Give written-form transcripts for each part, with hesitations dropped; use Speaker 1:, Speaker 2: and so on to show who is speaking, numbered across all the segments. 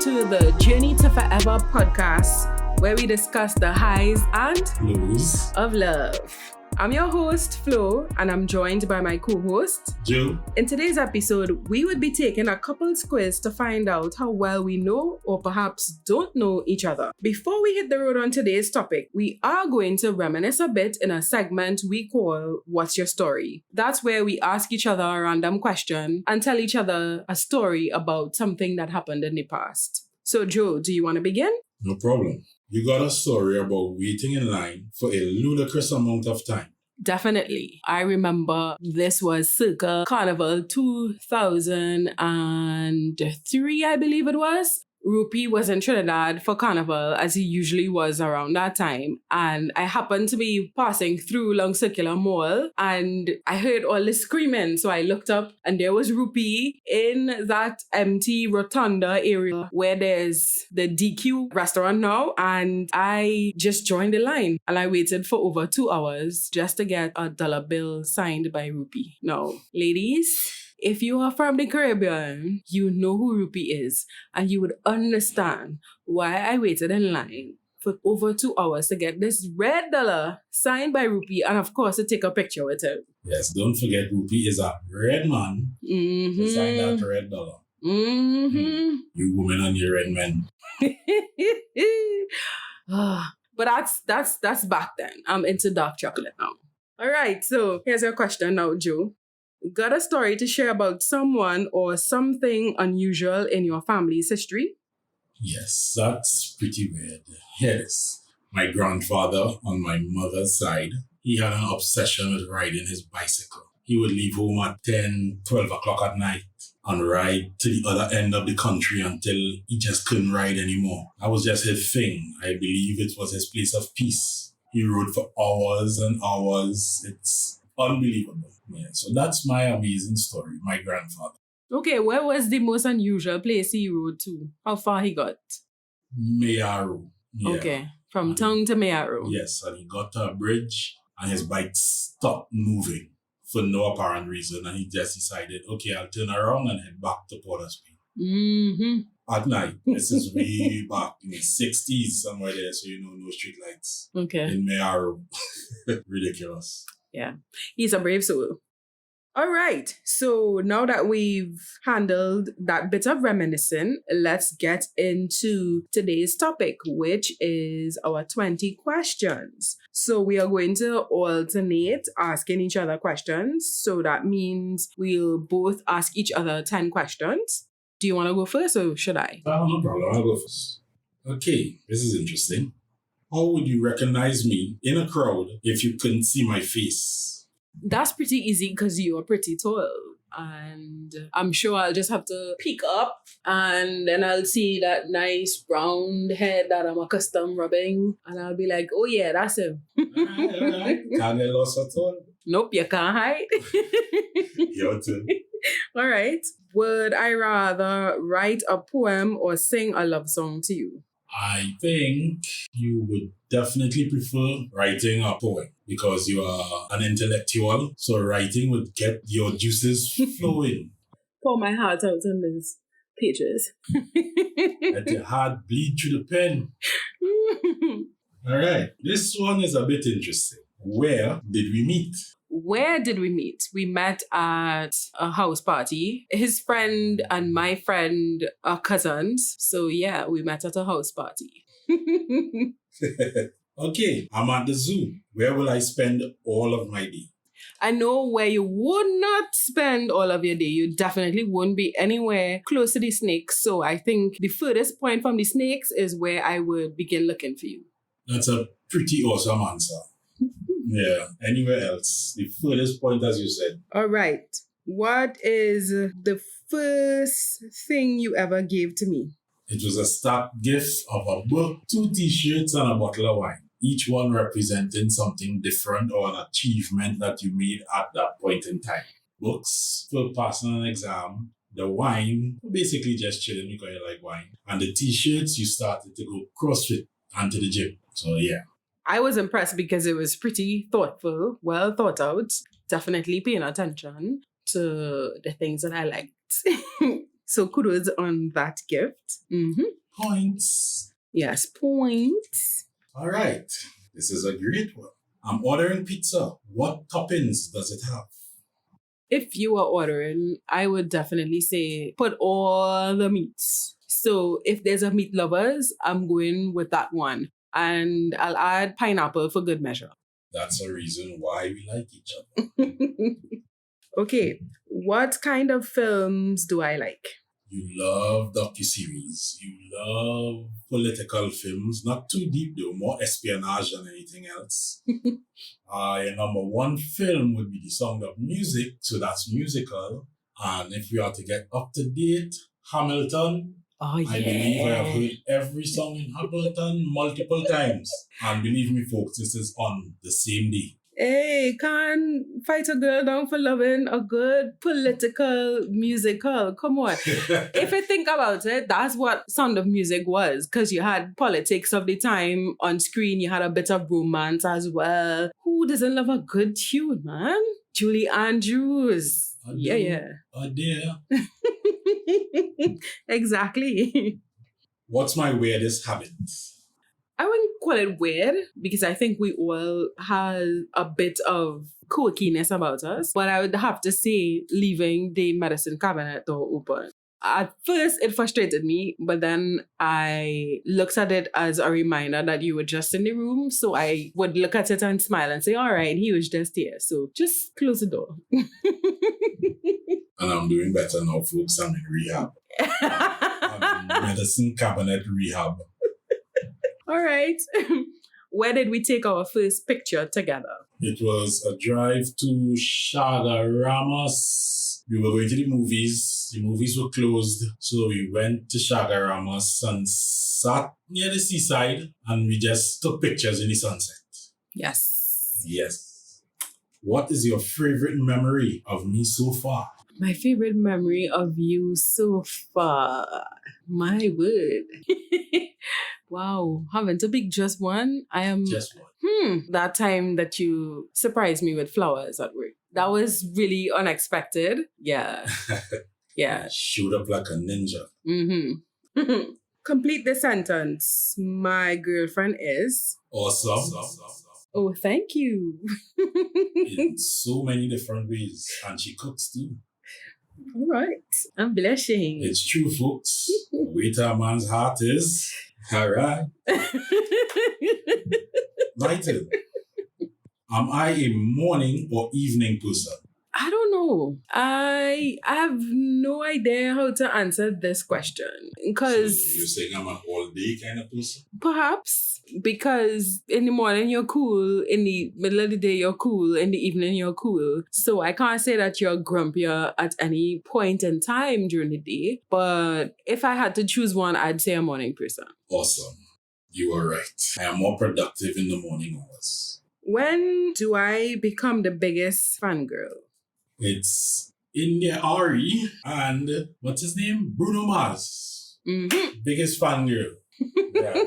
Speaker 1: to the Journey to Forever podcast, where we discuss the highs and
Speaker 2: lows
Speaker 1: of love. I'm your host, Flo, and I'm joined by my co-host,
Speaker 2: Joe.
Speaker 1: In today's episode, we would be taking a couples quiz to find out how well we know or perhaps don't know each other. Before we hit the road on today's topic, we are going to reminisce a bit in a segment we call What's Your Story? That's where we ask each other a random question and tell each other a story about something that happened in the past. So, Joe, do you want to begin?
Speaker 2: No problem. You got a story about waiting in line for a ludicrous amount of time.
Speaker 1: Definitely. I remember this was circa Carnival 2003, I believe it was. Rupi was in Trinidad for Carnival, as he usually was around that time. And I happened to be passing through Long Circular Mall and I heard all this screaming. So I looked up and there was Rupi in that empty rotunda area where there's the DQ restaurant now. And I just joined the line and I waited for over 2 hours just to get a dollar bill signed by Rupi. Now, ladies, if you are from the Caribbean, you know who Rupi is, and you would understand why I waited in line for over 2 hours to get this red dollar signed by Rupi, and of course to take a picture with him.
Speaker 2: Yes, don't forget Rupi is a red man to sign that red dollar. You women and your red men.
Speaker 1: But that's back then. I'm into dark chocolate now. All right, so here's your question now, Joe. Got a story to share about someone or something unusual in your family's history?
Speaker 2: Yes, that's pretty weird. Yes. My grandfather on my mother's side, he had an obsession with riding his bicycle. He would leave home at 10, 12 o'clock at night and ride to the other end of the country until he just couldn't ride anymore. That was just his thing. I believe it was his place of peace. He rode for hours and hours. It's unbelievable. Yeah, so that's my amazing story, my grandfather.
Speaker 1: Okay, where was the most unusual place he rode to? How far he got?
Speaker 2: Mearu. Yeah.
Speaker 1: Okay, from town to Mearu.
Speaker 2: Yes, and he got to a bridge and his bike stopped moving for no apparent reason. And he just decided, okay, I'll turn around and head back to Port of Spain. At night. This is way back in the 60s, somewhere there, so no street lights.
Speaker 1: Okay.
Speaker 2: In Mearu. Ridiculous.
Speaker 1: Yeah, he's a brave soul. All right, so now that we've handled that bit of reminiscing, let's get into today's topic, which is our 20 questions. So we are going to alternate asking each other questions. So that means we'll both ask each other 10 questions. Do you want to go first or should I?
Speaker 2: No problem, I'll go first. Okay, this is interesting. How would you recognize me in a crowd if you couldn't see my face?
Speaker 1: That's pretty easy because you are pretty tall. And I'm sure I'll just have to peek up and then I'll see that nice brown head that I'm accustomed rubbing. And I'll be like, oh yeah, that's him.
Speaker 2: All right. Can't get lost at all.
Speaker 1: Nope, you can't hide.
Speaker 2: Your turn.
Speaker 1: All right. Would I rather write a poem or sing a love song to you?
Speaker 2: I think you would definitely prefer writing a poem because you are an intellectual. So writing would get your juices flowing.
Speaker 1: Pour my heart out on these pages.
Speaker 2: Let your heart bleed through the pen. All right. This one is a bit interesting. Where did we meet?
Speaker 1: Where did we meet? We met at a house party. His friend and my friend are cousins. So yeah, we met at a house party.
Speaker 2: Okay, I'm at the zoo. Where will I spend all of my day?
Speaker 1: I know where you would not spend all of your day. You definitely won't be anywhere close to the snakes. So I think the furthest point from the snakes is where I would begin looking for you.
Speaker 2: That's a pretty awesome answer. Yeah, anywhere else. The furthest point, as you said.
Speaker 1: All right. What is the first thing you ever gave to me?
Speaker 2: It was a stark gift of a book, 2 t-shirts, and a bottle of wine. Each one representing something different or an achievement that you made at that point in time. Books for passing an exam. The wine, basically just chilling because you like wine. And the t-shirts, you started to go CrossFit and to the gym. So yeah.
Speaker 1: I was impressed because it was pretty thoughtful, well thought out, definitely paying attention to the things that I liked. So kudos on that gift.
Speaker 2: Points.
Speaker 1: Yes, points.
Speaker 2: All right. This is a great one. I'm ordering pizza. What toppings does it have?
Speaker 1: If you are ordering, I would definitely say put all the meats. So if there's a meat lovers, I'm going with that one. And I'll add pineapple for good measure.
Speaker 2: That's a reason why we like each other.
Speaker 1: Okay, what kind of films do I like?
Speaker 2: You love docuseries. You love political films. Not too deep though, more espionage than anything else. Your number one film would be The Sound of Music, so that's musical. And if we are to get up to date, Hamilton.
Speaker 1: Oh, yeah.
Speaker 2: I believe I have heard every song in Hamilton multiple times. And believe me, folks, this is on the same day.
Speaker 1: Hey, can't fight a girl down for loving a good political musical. Come on. If you think about it, that's what Sound of Music was, because you had politics of the time on screen. You had a bit of romance as well. Who doesn't love a good tune, man? Julie Andrews. Yeah.
Speaker 2: Oh dear.
Speaker 1: Exactly.
Speaker 2: What's my weirdest habit?
Speaker 1: I wouldn't call it weird because I think we all have a bit of quirkiness about us. But I would have to say leaving the medicine cabinet door open. At first, it frustrated me, but then I looked at it as a reminder that you were just in the room. So I would look at it and smile and say, all right, he was just here. So just close the door.
Speaker 2: And I'm doing better now, folks. I'm in rehab. I'm in medicine cabinet rehab.
Speaker 1: All right. Where did we take our first picture together?
Speaker 2: It was a drive to Shagaramas. We were going to the movies. The movies were closed. So we went to Shagaramas and sat near the seaside and we just took pictures in the sunset.
Speaker 1: Yes.
Speaker 2: Yes. What is your favorite memory of me so far?
Speaker 1: My favorite memory of you so far. My word. Wow. Having to pick just one, I am...
Speaker 2: Just one.
Speaker 1: That time that you surprised me with flowers at work. That was really unexpected. Yeah. Yeah.
Speaker 2: Showed up like a ninja.
Speaker 1: Complete the sentence. My girlfriend is...
Speaker 2: Awesome.
Speaker 1: Oh, thank you.
Speaker 2: In so many different ways. And she cooks too.
Speaker 1: All right. I'm blushing.
Speaker 2: It's true, folks. The way to a man's heart is... All right. My turn. Am I a morning or evening person?
Speaker 1: I don't know. I have no idea how to answer this question. Because...
Speaker 2: So you're saying I'm an all-day kind of person?
Speaker 1: Perhaps. Because in the morning you're cool, in the middle of the day you're cool, in the evening you're cool. So I can't say that you're grumpier at any point in time during the day. But if I had to choose one, I'd say a morning person.
Speaker 2: Awesome. You are right. I am more productive in the morning hours.
Speaker 1: When do I become the biggest fangirl?
Speaker 2: It's India Ari and what's his name? Bruno Mars. Biggest fan girl. Yeah.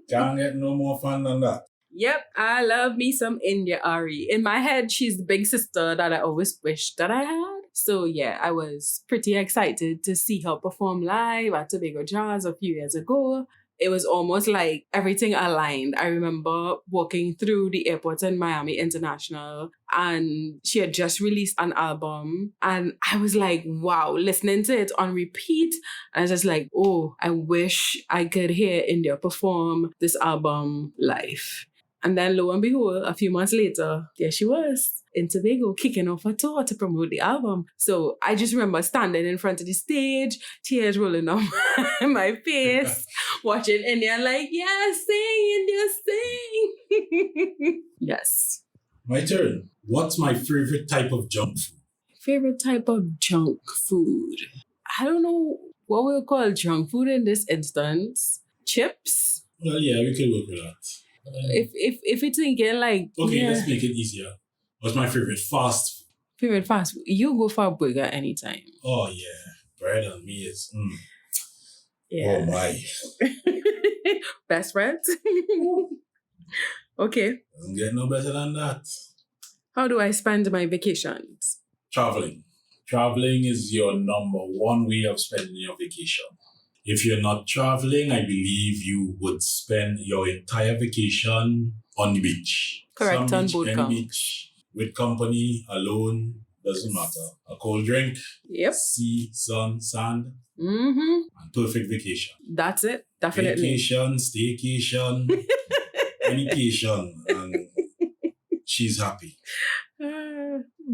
Speaker 2: Can't get no more fun than that.
Speaker 1: Yep, I love me some India Ari. In my head, she's the big sister that I always wished that I had. So yeah, I was pretty excited to see her perform live at Tobago Jazz a few years ago. It was almost like everything aligned. I remember walking through the airport in Miami International and she had just released an album and I was like, wow, listening to it on repeat. And I was just like, oh, I wish I could hear India perform this album live. And then lo and behold, a few months later, there she was in Tobago, kicking off a tour to promote the album. So I just remember standing in front of the stage, tears rolling down my face, watching India like, yeah, sing, India, sing. Yes.
Speaker 2: My turn. What's my favorite type of junk food?
Speaker 1: Favorite type of junk food? I don't know what we'll call junk food in this instance. Chips?
Speaker 2: Well, yeah, we can work with that.
Speaker 1: If it's thinking like...
Speaker 2: Okay,
Speaker 1: yeah.
Speaker 2: Let's make it easier. What's my favorite fast food?
Speaker 1: Favorite fast food? You go for a burger anytime.
Speaker 2: Oh, yeah. Bread on me is...
Speaker 1: Yeah.
Speaker 2: Oh, my.
Speaker 1: Best friends? Okay.
Speaker 2: Doesn't get no better than that.
Speaker 1: How do I spend my vacations?
Speaker 2: Traveling. Traveling is your number one way of spending your vacation. If you're not traveling, I believe you would spend your entire vacation on the beach.
Speaker 1: Correct,
Speaker 2: Some
Speaker 1: on
Speaker 2: beach,
Speaker 1: both
Speaker 2: any
Speaker 1: counts.
Speaker 2: beach, with company, alone, doesn't matter. A cold drink,
Speaker 1: Yep.
Speaker 2: sea, sun, sand,
Speaker 1: Mm-hmm.
Speaker 2: and perfect vacation.
Speaker 1: That's it. Definitely.
Speaker 2: Vacation, staycation, anycation, and she's happy.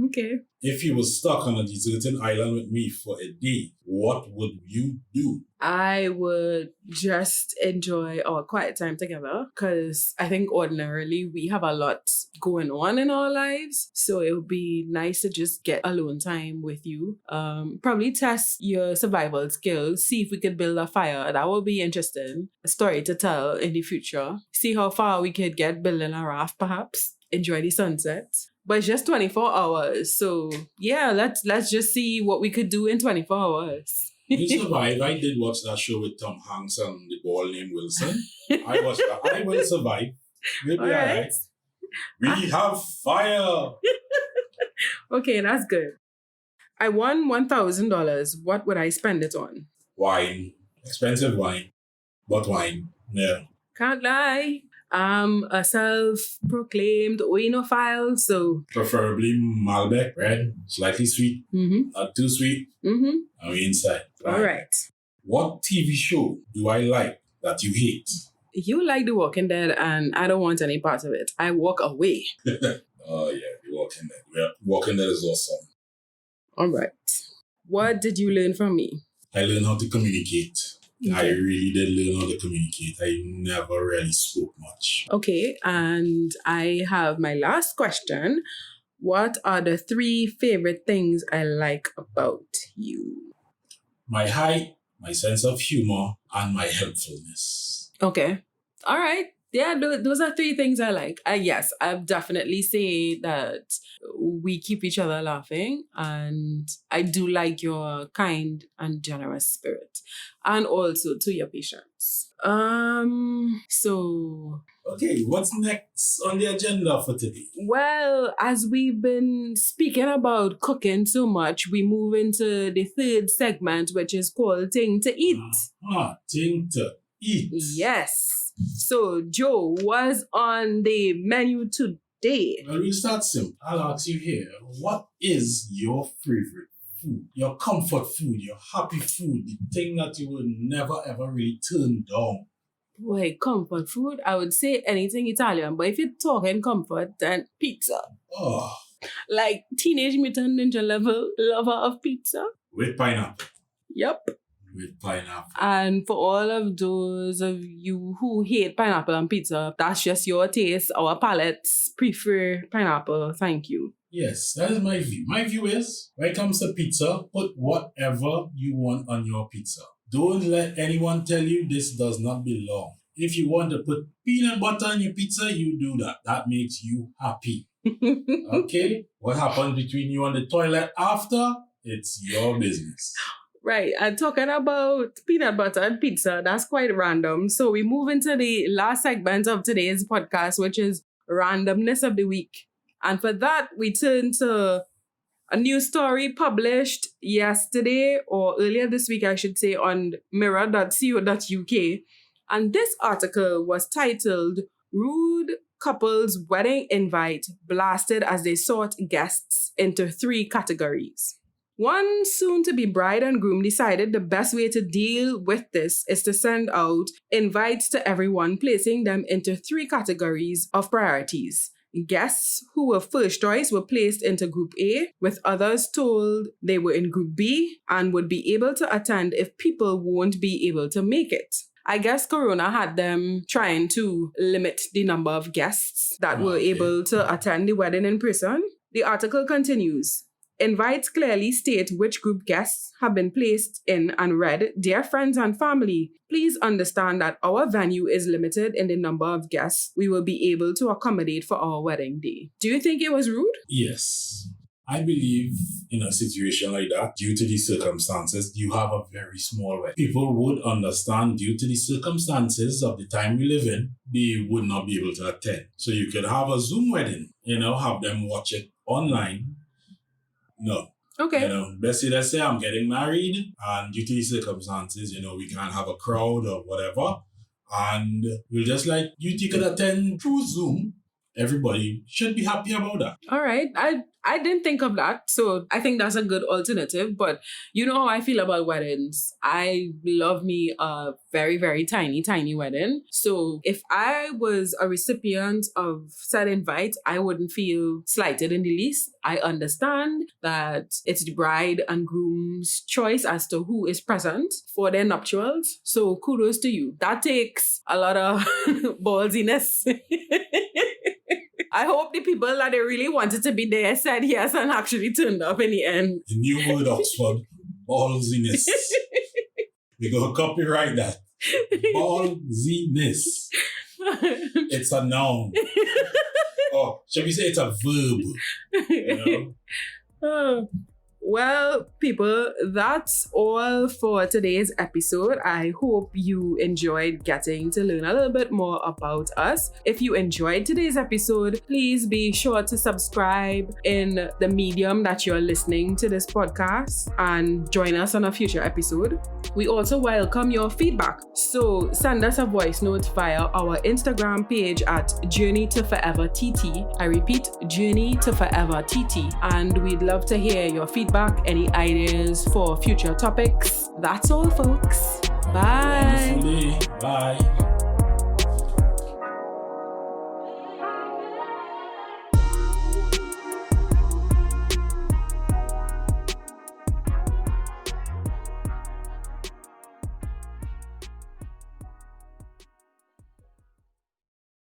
Speaker 1: Okay.
Speaker 2: If you were stuck on a deserted island with me for a day, what would you do?
Speaker 1: I would just enjoy our quiet time together because I think ordinarily we have a lot going on in our lives. So it would be nice to just get alone time with you. Probably test your survival skills, see if we could build a fire. That would be interesting. A story to tell in the future. See how far we could get building a raft perhaps. Enjoy the sunset. But it's just 24 hours. So yeah, let's just see what we could do in 24 hours.
Speaker 2: You survive. I did watch that show with Tom Hanks and the ball named Wilson. I watched that. I will survive. We'll be all right. We have fire.
Speaker 1: Okay, that's good. I won $1,000. What would I spend it on?
Speaker 2: Wine. Expensive wine. But wine. Yeah.
Speaker 1: Can't lie. I'm a self-proclaimed oinophile, so...
Speaker 2: Preferably Malbec, red, slightly sweet, not too sweet. And we inside.
Speaker 1: All right.
Speaker 2: What TV show do I like that you hate?
Speaker 1: You like The Walking Dead, and I don't want any part of it. I walk away.
Speaker 2: Oh, yeah, The Walking Dead. Yeah, Walking Dead is awesome.
Speaker 1: All right. What did you learn from me?
Speaker 2: I learned how to communicate.
Speaker 1: Okay.
Speaker 2: I really did learn how to communicate. I never really spoke much.
Speaker 1: Okay, and I have my last question. What are the 3 favorite things I like about you?
Speaker 2: My height, my sense of humor, and my helpfulness.
Speaker 1: Okay. All right. Yeah, those are 3 things I like. Yes, I've definitely say that we keep each other laughing, and I do like your kind and generous spirit, and also to your patience. So...
Speaker 2: Okay, what's next on the agenda for today?
Speaker 1: Well, as we've been speaking about cooking so much, we move into the 3rd segment, which is called Thing to Eat.
Speaker 2: Thing to Eat.
Speaker 1: Yes. So, Joe, what's on the menu today?
Speaker 2: Well, we'll start simple. I'll ask you here, what is your favorite food? Your comfort food, your happy food, the thing that you would never ever really turn down?
Speaker 1: Boy, comfort food? I would say anything Italian, but if you're talking comfort, then pizza.
Speaker 2: Oh.
Speaker 1: Like Teenage Mutant Ninja level lover of pizza.
Speaker 2: With pineapple.
Speaker 1: Yep.
Speaker 2: With pineapple.
Speaker 1: And for all of those of you who hate pineapple on pizza, that's just your taste. Our palates prefer pineapple. Thank you.
Speaker 2: Yes, that is my view. My view is, when it comes to pizza, put whatever you want on your pizza. Don't let anyone tell you this does not belong. If you want to put peanut butter on your pizza, you do that. That makes you happy. Okay? What happens between you and the toilet after? It's your business.
Speaker 1: Right, and talking about peanut butter and pizza, that's quite random. So we move into the last segment of today's podcast, which is randomness of the week. And for that, we turn to a news story published yesterday or earlier this week, I should say, on mirror.co.uk. And this article was titled, Rude Couple's Wedding Invite Blasted as They Sought Guests into 3 Categories. One soon-to-be bride and groom decided the best way to deal with this is to send out invites to everyone, placing them into 3 categories of priorities. Guests who were first choice were placed into Group A, with others told they were in Group B and would be able to attend if people won't be able to make it. I guess Corona had them trying to limit the number of guests that were able to attend the wedding in person. The article continues. Invites clearly state which group guests have been placed in and read, Dear friends and family, please understand that our venue is limited in the number of guests we will be able to accommodate for our wedding day. Do you think it was rude?
Speaker 2: Yes. I believe in a situation like that, due to the circumstances, you have a very small wedding. People would understand due to the circumstances of the time we live in, they would not be able to attend. So you could have a Zoom wedding, have them watch it online. No.
Speaker 1: Okay.
Speaker 2: Let's say I'm getting married, and due to the circumstances, we can't have a crowd or whatever, and we'll just like you can attend through Zoom. Everybody should be happy about that.
Speaker 1: All right. I didn't think of that. So I think that's a good alternative. But you know how I feel about weddings. I love me a very, very tiny, tiny wedding. So if I was a recipient of said invite, I wouldn't feel slighted in the least. I understand that it's the bride and groom's choice as to who is present for their nuptials. So kudos to you. That takes a lot of ballsiness. I hope the people that they really wanted to be there said yes and actually turned up in the end.
Speaker 2: The new word Oxford, ballsiness. We're going to copyright that. Ballsiness. It's a noun. Or shall we say it's a verb?
Speaker 1: Well, people, that's all for today's episode. I hope you enjoyed getting to learn a little bit more about us. If you enjoyed today's episode, please be sure to subscribe in the medium that you're listening to this podcast and join us on a future episode. We also welcome your feedback. So send us a voice note via our Instagram page at Journey to Forever TT. I repeat, Journey to Forever TT. And we'd love to hear your feedback, any ideas for future topics. That's all, folks. Bye.
Speaker 2: Bye.